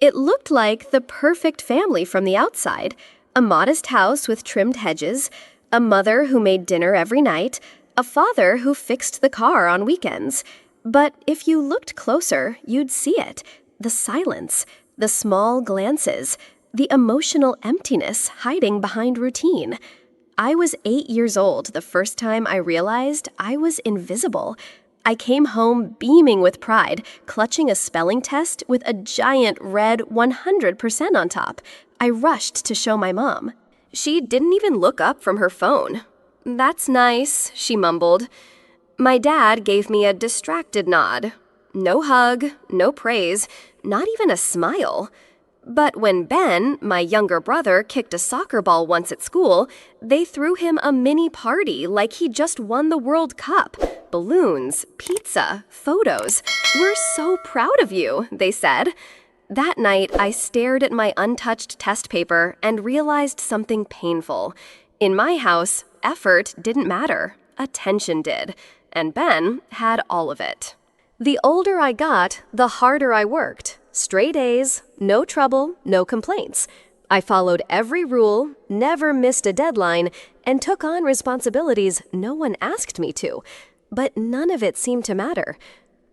It looked like the perfect family from the outside. A modest house with trimmed hedges, a mother who made dinner every night, a father who fixed the car on weekends. But if you looked closer, you'd see it. The silence, the small glances, the emotional emptiness hiding behind routine. I was 8 years old the first time I realized I was invisible. I came home beaming with pride, clutching a spelling test with a giant red 100% on top. I rushed to show my mom. She didn't even look up from her phone. "That's nice," she mumbled. My dad gave me a distracted nod. No hug, no praise, not even a smile. But when Ben, my younger brother, kicked a soccer ball once at school, they threw him a mini party like he just won the World Cup. Balloons, pizza, photos. "We're so proud of you," they said. That night, I stared at my untouched test paper and realized something painful. In my house, effort didn't matter. Attention did. And Ben had all of it. The older I got, the harder I worked. Straight A's, no trouble, no complaints. I followed every rule, never missed a deadline, and took on responsibilities no one asked me to. But none of it seemed to matter.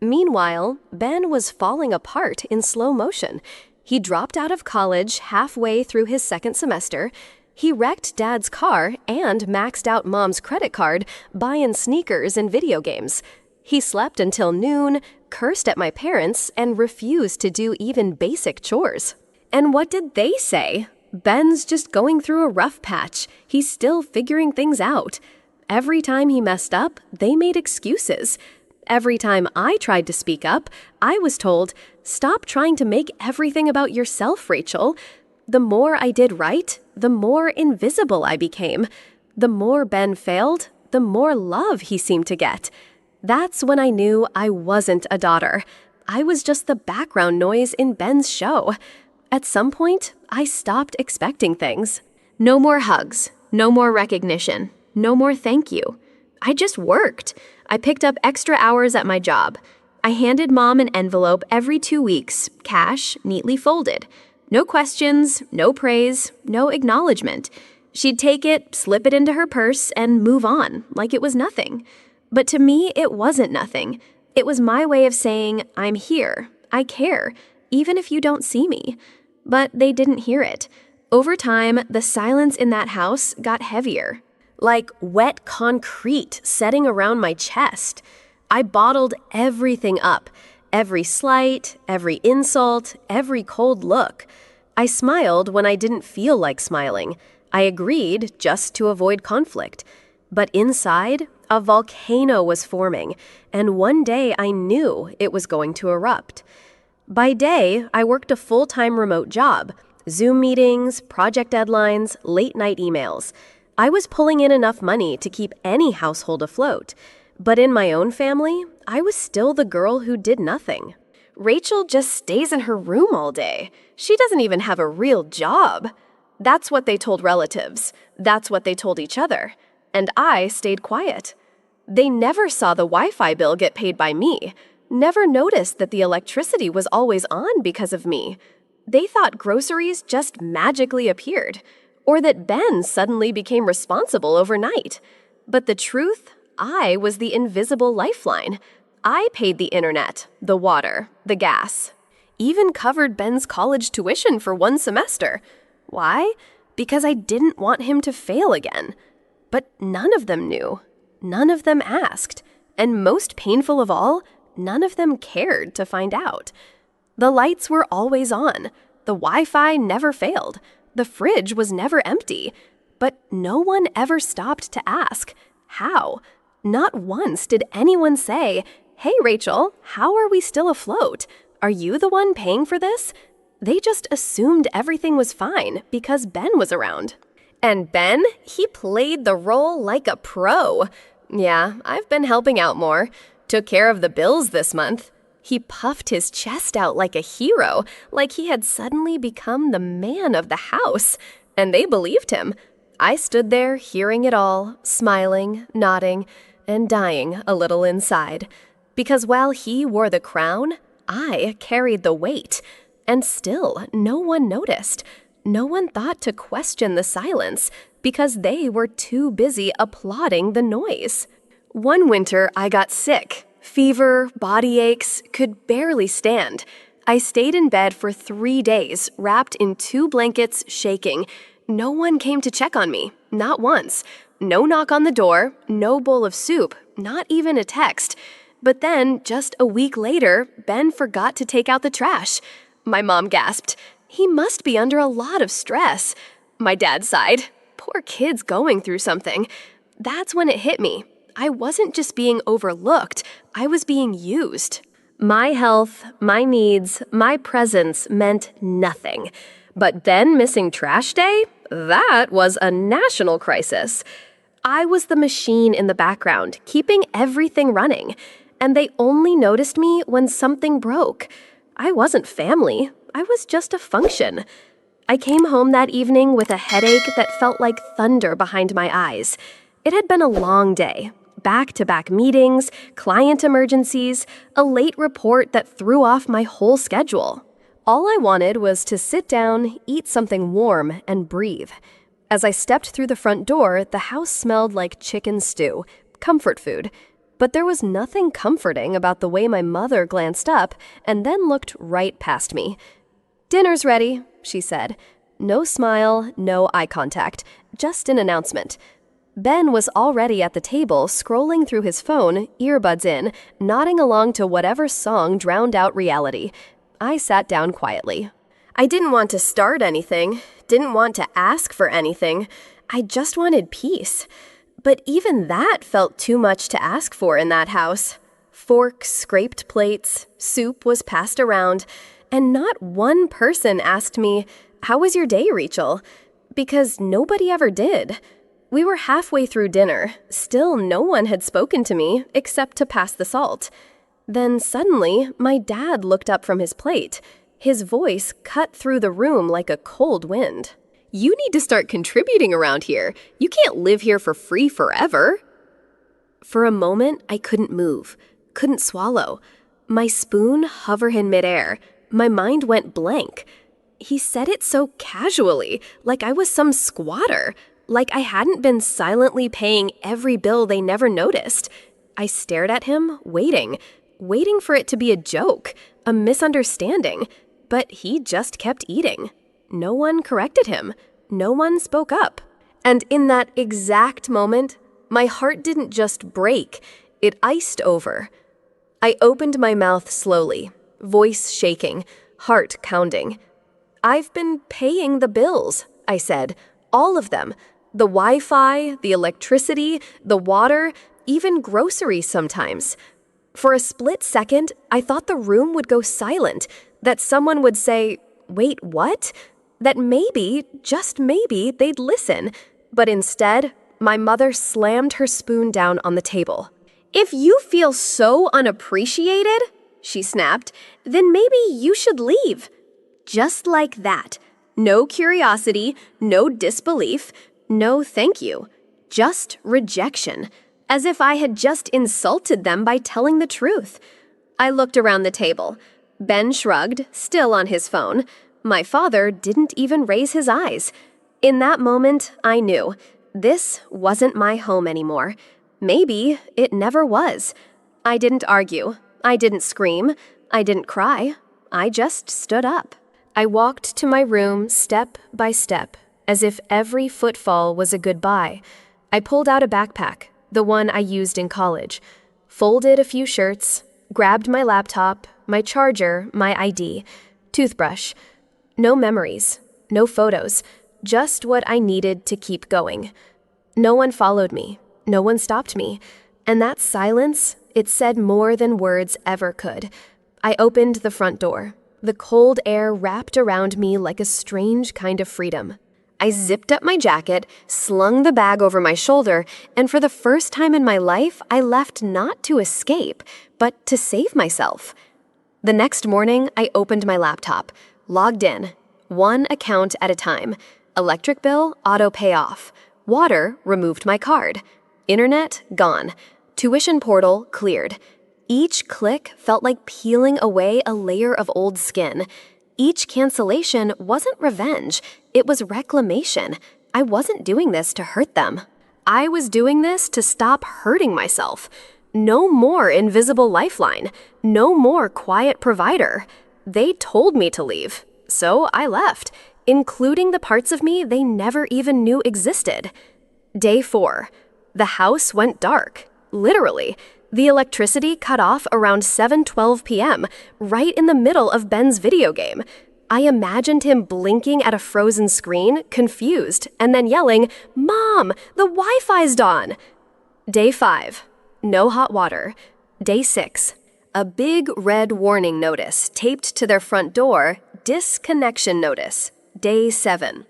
Meanwhile, Ben was falling apart in slow motion. He dropped out of college halfway through his second semester. He wrecked Dad's car and maxed out Mom's credit card, buying sneakers and video games. He slept until noon, cursed at my parents, and refused to do even basic chores. And what did they say? "Ben's just going through a rough patch. He's still figuring things out." Every time he messed up, they made excuses. Every time I tried to speak up, I was told, "Stop trying to make everything about yourself, Rachel." The more I did right, the more invisible I became. The more Ben failed, the more love he seemed to get. That's when I knew I wasn't a daughter. I was just the background noise in Ben's show. At some point, I stopped expecting things. No more hugs, no more recognition, no more thank you. I just worked. I picked up extra hours at my job. I handed Mom an envelope every 2 weeks, cash neatly folded. No questions, no praise, no acknowledgement. She'd take it, slip it into her purse, and move on, like it was nothing. But to me, it wasn't nothing. It was my way of saying, "I'm here, I care, even if you don't see me." But they didn't hear it. Over time, the silence in that house got heavier, like wet concrete setting around my chest. I bottled everything up, every slight, every insult, every cold look. I smiled when I didn't feel like smiling. I agreed just to avoid conflict. But inside, a volcano was forming, and one day I knew it was going to erupt. By day, I worked a full-time remote job, Zoom meetings, project deadlines, late-night emails. I was pulling in enough money to keep any household afloat. But in my own family, I was still the girl who did nothing. "Rachel just stays in her room all day. She doesn't even have a real job." That's what they told relatives. That's what they told each other. And I stayed quiet. They never saw the Wi-Fi bill get paid by me, never noticed that the electricity was always on because of me. They thought groceries just magically appeared, or that Ben suddenly became responsible overnight. But the truth, I was the invisible lifeline. I paid the internet, the water, the gas, even covered Ben's college tuition for 1 semester. Why? Because I didn't want him to fail again. But none of them knew. None of them asked. And most painful of all, none of them cared to find out. The lights were always on. The Wi-Fi never failed. The fridge was never empty. But no one ever stopped to ask, how? Not once did anyone say, "Hey, Rachel, how are we still afloat? Are you the one paying for this?" They just assumed everything was fine because Ben was around. And Ben, he played the role like a pro. Yeah, I've been helping out more. Took care of the bills this month. He puffed his chest out like a hero, like he had suddenly become the man of the house. And they believed him. I stood there hearing it all, smiling, nodding, and dying a little inside. Because while he wore the crown, I carried the weight. And still, no one noticed. No one thought to question the silence because they were too busy applauding the noise. One winter, I got sick. Fever, body aches, could barely stand. I stayed in bed for 3 days, wrapped in 2 blankets, shaking. No one came to check on me, not once. No knock on the door, no bowl of soup, not even a text. But then, just a week later, Ben forgot to take out the trash. My mom gasped. He must be under a lot of stress. My dad sighed. Poor kid's going through something. That's when it hit me. I wasn't just being overlooked, I was being used. My health, my needs, my presence meant nothing. But Ben missing trash day? That was a national crisis. I was the machine in the background, keeping everything running. And they only noticed me when something broke. I wasn't family, I was just a function. I came home that evening with a headache that felt like thunder behind my eyes. It had been a long day. Back-to-back meetings, client emergencies, a late report that threw off my whole schedule. All I wanted was to sit down, eat something warm, and breathe. As I stepped through the front door, the house smelled like chicken stew, comfort food. But there was nothing comforting about the way my mother glanced up and then looked right past me. "Dinner's ready," she said. No smile, no eye contact, just an announcement. Ben was already at the table, scrolling through his phone, earbuds in, nodding along to whatever song drowned out reality. I sat down quietly. I didn't want to start anything, didn't want to ask for anything. I just wanted peace. But even that felt too much to ask for in that house. Forks scraped plates, soup was passed around, and not one person asked me, "How was your day, Rachel?" Because nobody ever did. We were halfway through dinner. Still no one had spoken to me except to pass the salt. Then suddenly, my dad looked up from his plate. His voice cut through the room like a cold wind. "You need to start contributing around here. You can't live here for free forever." For a moment, I couldn't move, couldn't swallow. My spoon hovered in midair. My mind went blank. He said it so casually, like I was some squatter, like I hadn't been silently paying every bill they never noticed. I stared at him, waiting for it to be a joke, a misunderstanding, but he just kept eating. No one corrected him. No one spoke up. And in that exact moment, my heart didn't just break, it iced over. I opened my mouth slowly, voice shaking, heart pounding. "I've been paying the bills," I said, "all of them. The Wi-Fi, the electricity, the water, even groceries sometimes." For a split second, I thought the room would go silent, that someone would say, "Wait, what?" That maybe, just maybe, they'd listen. But instead, my mother slammed her spoon down on the table. "If you feel so unappreciated," she snapped, "then maybe you should leave." Just like that. No curiosity, no disbelief, no thank you. Just rejection. As if I had just insulted them by telling the truth. I looked around the table. Ben shrugged, still on his phone. My father didn't even raise his eyes. In that moment, I knew. This wasn't my home anymore. Maybe it never was. I didn't argue. I didn't scream. I didn't cry. I just stood up. I walked to my room step by step, as if every footfall was a goodbye. I pulled out a backpack, the one I used in college, folded a few shirts, grabbed my laptop, my charger, my ID, toothbrush. No memories, no photos, just what I needed to keep going. No one followed me, no one stopped me, and that silence, it said more than words ever could. I opened the front door. The cold air wrapped around me like a strange kind of freedom. I zipped up my jacket, slung the bag over my shoulder, and for the first time in my life, I left not to escape, but to save myself. The next morning, I opened my laptop, logged in, one account at a time. Electric bill, auto pay off. Water, removed my card. Internet, gone. Tuition portal, cleared. Each click felt like peeling away a layer of old skin. Each cancellation wasn't revenge, it was reclamation. I wasn't doing this to hurt them. I was doing this to stop hurting myself. No more invisible lifeline. No more quiet provider. They told me to leave, so I left, including the parts of me they never even knew existed. Day 4. The house went dark. Literally. The electricity cut off around 7:12 p.m., right in the middle of Ben's video game. I imagined him blinking at a frozen screen, confused, and then yelling, "Mom, the Wi-Fi's on!" Day 5. No hot water. Day 6. A big red warning notice taped to their front door, disconnection notice. Day 7.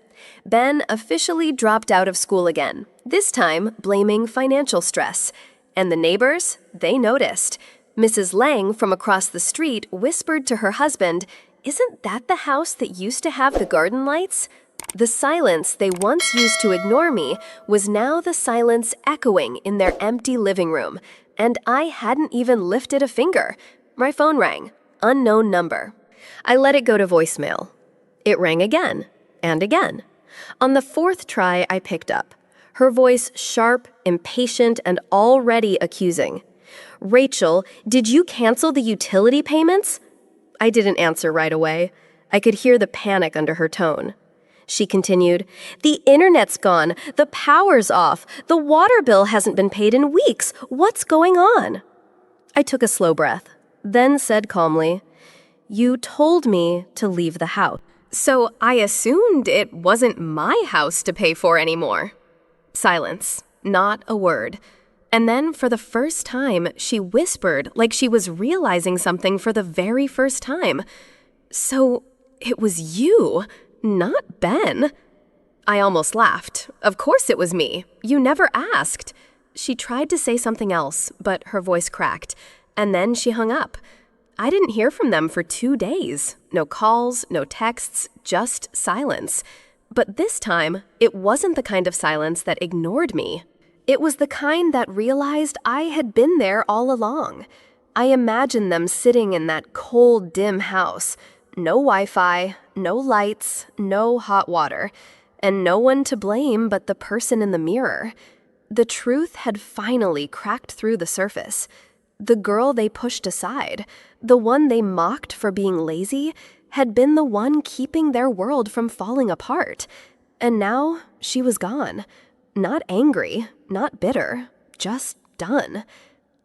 Ben officially dropped out of school again, this time blaming financial stress. And the neighbors, they noticed. Mrs. Lang from across the street whispered to her husband, "Isn't that the house that used to have the garden lights?" The silence they once used to ignore me was now the silence echoing in their empty living room, and I hadn't even lifted a finger. My phone rang. Unknown number. I let it go to voicemail. It rang again, and again. On the 4th try, I picked up. Her voice sharp, impatient, and already accusing. "Rachel, did you cancel the utility payments?" I didn't answer right away. I could hear the panic under her tone. She continued, "The internet's gone. The power's off. The water bill hasn't been paid in weeks. What's going on?" I took a slow breath, then said calmly, "You told me to leave the house. So I assumed it wasn't my house to pay for anymore." Silence. Not a word. And then, for the first time, she whispered like she was realizing something for the very first time. "So, it was you, not Ben." I almost laughed. Of course it was me. You never asked. She tried to say something else, but her voice cracked. And then she hung up. I didn't hear from them for 2 days. No calls, no texts, just silence. But this time, it wasn't the kind of silence that ignored me. It was the kind that realized I had been there all along. I imagined them sitting in that cold, dim house. No Wi-Fi, no lights, no hot water, and no one to blame but the person in the mirror. The truth had finally cracked through the surface. The girl they pushed aside, the one they mocked for being lazy, had been the one keeping their world from falling apart. And now she was gone. Not angry, not bitter, just done.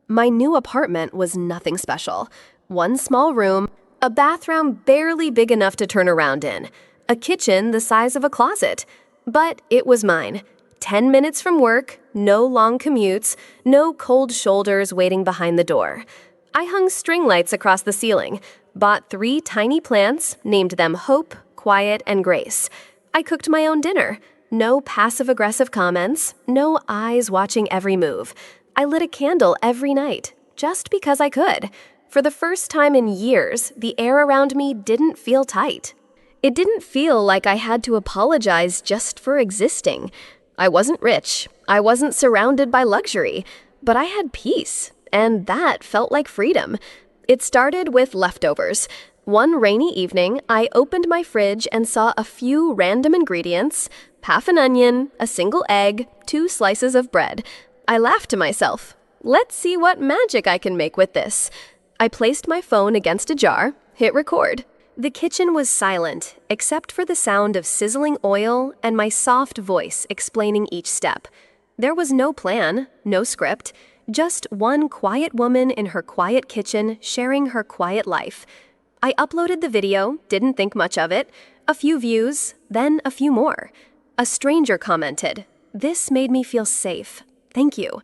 My new apartment was nothing special. One small room, a bathroom barely big enough to turn around in, a kitchen the size of a closet. But it was mine. 10 minutes from work, no long commutes, no cold shoulders waiting behind the door. I hung string lights across the ceiling, bought 3 tiny plants, named them Hope, Quiet, and Grace. I cooked my own dinner. No passive-aggressive comments, no eyes watching every move. I lit a candle every night, just because I could. For the first time in years, the air around me didn't feel tight. It didn't feel like I had to apologize just for existing. I wasn't rich. I wasn't surrounded by luxury. But I had peace, and that felt like freedom. It started with leftovers. One rainy evening, I opened my fridge and saw a few random ingredients, half an onion, a single egg, 2 slices of bread. I laughed to myself. Let's see what magic I can make with this. I placed my phone against a jar, hit record. The kitchen was silent, except for the sound of sizzling oil and my soft voice explaining each step. There was no plan, no script, just one quiet woman in her quiet kitchen sharing her quiet life. I uploaded the video, didn't think much of it. A few views, then a few more. A stranger commented, "This made me feel safe. Thank you."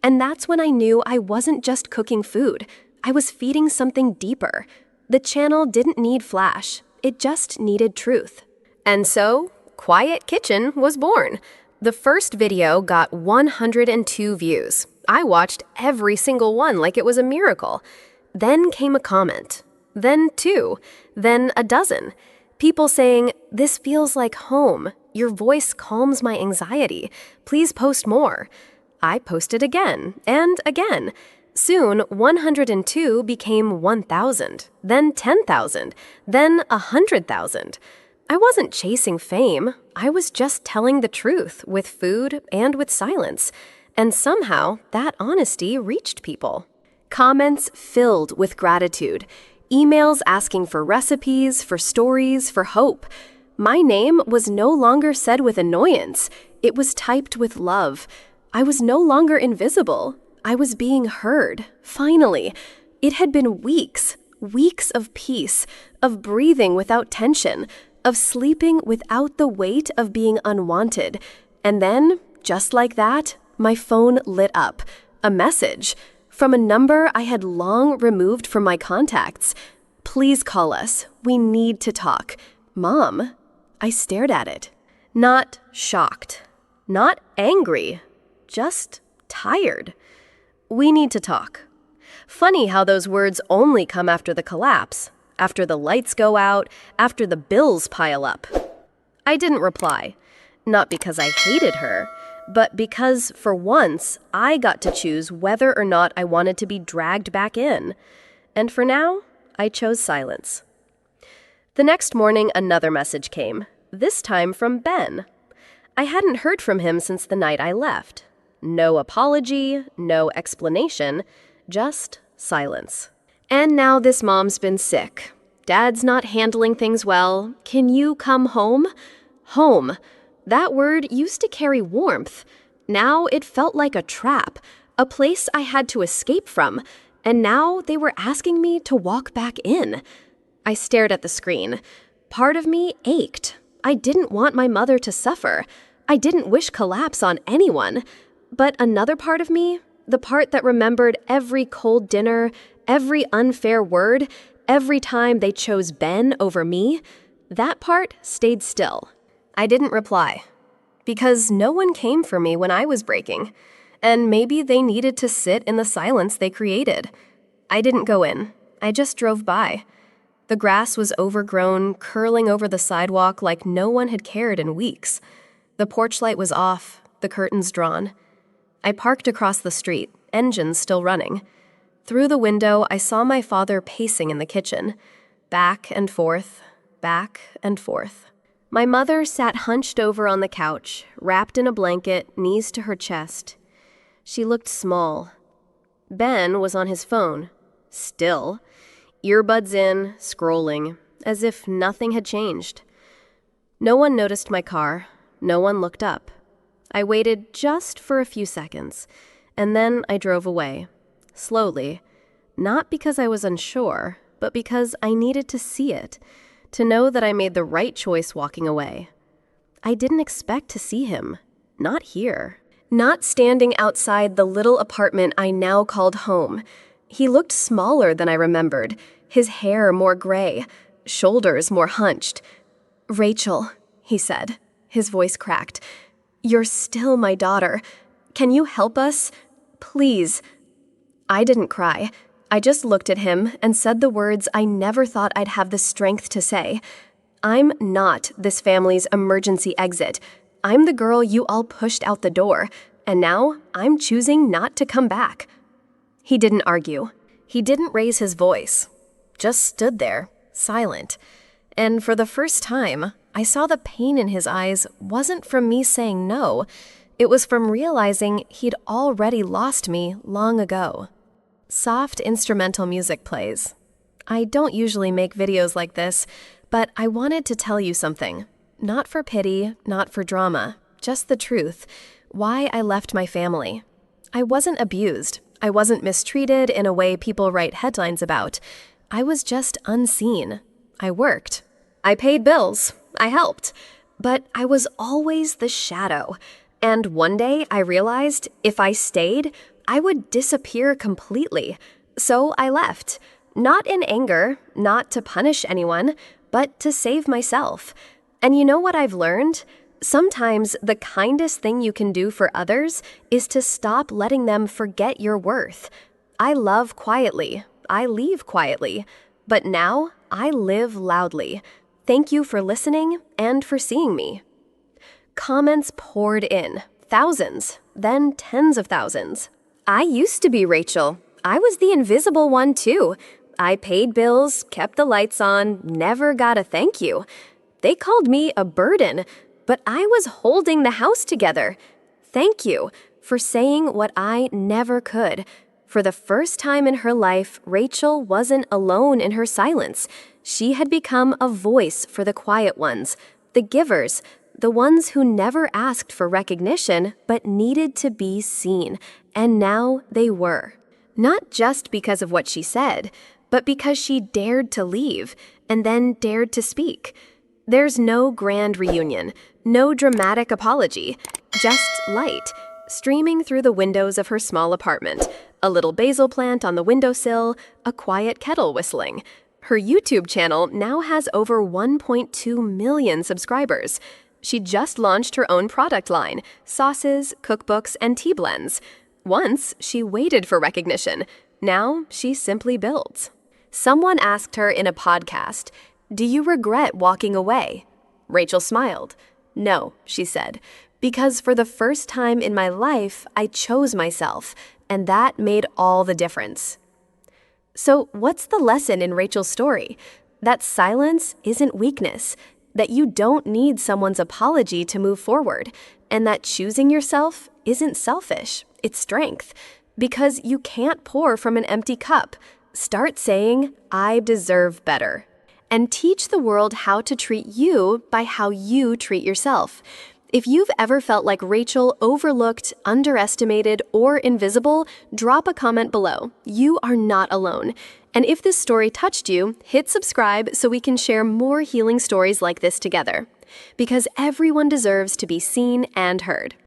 And that's when I knew I wasn't just cooking food. I was feeding something deeper. The channel didn't need flash. It just needed truth. And so, Quiet Kitchen was born. The first video got 102 views. I watched every single one like it was a miracle. Then came a comment. Then 2. Then a dozen. People saying, "This feels like home. Your voice calms my anxiety. Please post more." I posted again and again. Soon, 102 became 1,000, then 10,000, then 100,000. I wasn't chasing fame. I was just telling the truth with food and with silence. And somehow, that honesty reached people. Comments filled with gratitude. Emails asking for recipes, for stories, for hope. My name was no longer said with annoyance. It was typed with love. I was no longer invisible. I was being heard, finally. It had been weeks of peace, of breathing without tension, of sleeping without the weight of being unwanted. And then, just like that, my phone lit up. A message from a number I had long removed from my contacts. Please call us. We need to talk. Mom. I stared at it. Not shocked. Not angry. Just tired. We need to talk. Funny how those words only come after the collapse, after the lights go out, after the bills pile up. I didn't reply, not because I hated her, but because, for once, I got to choose whether or not I wanted to be dragged back in. And for now, I chose silence. The next morning, another message came, this time from Ben. I hadn't heard from him since the night I left. No apology, no explanation, just silence. And now this mom's been sick. Dad's not handling things well. Can you come home? Home. That word used to carry warmth. Now it felt like a trap, a place I had to escape from. And now they were asking me to walk back in. I stared at the screen. Part of me ached. I didn't want my mother to suffer. I didn't wish collapse on anyone. But another part of me, the part that remembered every cold dinner, every unfair word, every time they chose Ben over me, that part stayed still. I didn't reply, because no one came for me when I was breaking, and maybe they needed to sit in the silence they created. I didn't go in. I just drove by. The grass was overgrown, curling over the sidewalk like no one had cared in weeks. The porch light was off, the curtains drawn. I parked across the street, engines still running. Through the window, I saw my father pacing in the kitchen, back and forth, back and forth. My mother sat hunched over on the couch, wrapped in a blanket, knees to her chest. She looked small. Ben was on his phone, still, earbuds in, scrolling, as if nothing had changed. No one noticed my car. No one looked up. I waited just for a few seconds, and then I drove away, slowly, not because I was unsure, but because I needed to see it, to know that I made the right choice walking away. I didn't expect to see him, not here, not standing outside the little apartment I now called home. He looked smaller than I remembered, his hair more gray, shoulders more hunched. "Rachel," he said, his voice cracked. "You're still my daughter. Can you help us? Please." I didn't cry. I just looked at him and said the words I never thought I'd have the strength to say. I'm not this family's emergency exit. I'm the girl you all pushed out the door, and now I'm choosing not to come back. He didn't argue. He didn't raise his voice. Just stood there, silent. And for the first time, I saw the pain in his eyes wasn't from me saying no. It was from realizing he'd already lost me long ago. Soft instrumental music plays. I don't usually make videos like this, but I wanted to tell you something. Not for pity, not for drama, just the truth. Why I left my family. I wasn't abused. I wasn't mistreated in a way people write headlines about. I was just unseen. I worked. I paid bills. I helped. But I was always the shadow. And one day I realized if I stayed, I would disappear completely. So I left. Not in anger, not to punish anyone, but to save myself. And you know what I've learned? Sometimes the kindest thing you can do for others is to stop letting them forget your worth. I love quietly. I leave quietly. But now I live loudly. Thank you for listening and for seeing me. Comments poured in, thousands, then tens of thousands. I used to be Rachel. I was the invisible one, too. I paid bills, kept the lights on, never got a thank you. They called me a burden, but I was holding the house together. Thank you for saying what I never could. For the first time in her life, Rachel wasn't alone in her silence. She had become a voice for the quiet ones, the givers, the ones who never asked for recognition but needed to be seen. And now they were. Not just because of what she said, but because she dared to leave and then dared to speak. There's no grand reunion, no dramatic apology, just light, streaming through the windows of her small apartment, a little basil plant on the windowsill, a quiet kettle whistling. Her YouTube channel now has over 1.2 million subscribers. She just launched her own product line, sauces, cookbooks, and tea blends. Once, she waited for recognition. Now, she simply builds. Someone asked her in a podcast, "Do you regret walking away?" Rachel smiled. "No," she said, "because for the first time in my life, I chose myself, and that made all the difference." So, what's the lesson in Rachel's story? That silence isn't weakness, that you don't need someone's apology to move forward, and that choosing yourself isn't selfish, it's strength. Because you can't pour from an empty cup. Start saying, "I deserve better." And teach the world how to treat you by how you treat yourself. If you've ever felt like Rachel, overlooked, underestimated, or invisible, drop a comment below. You are not alone. And if this story touched you, hit subscribe so we can share more healing stories like this together. Because everyone deserves to be seen and heard.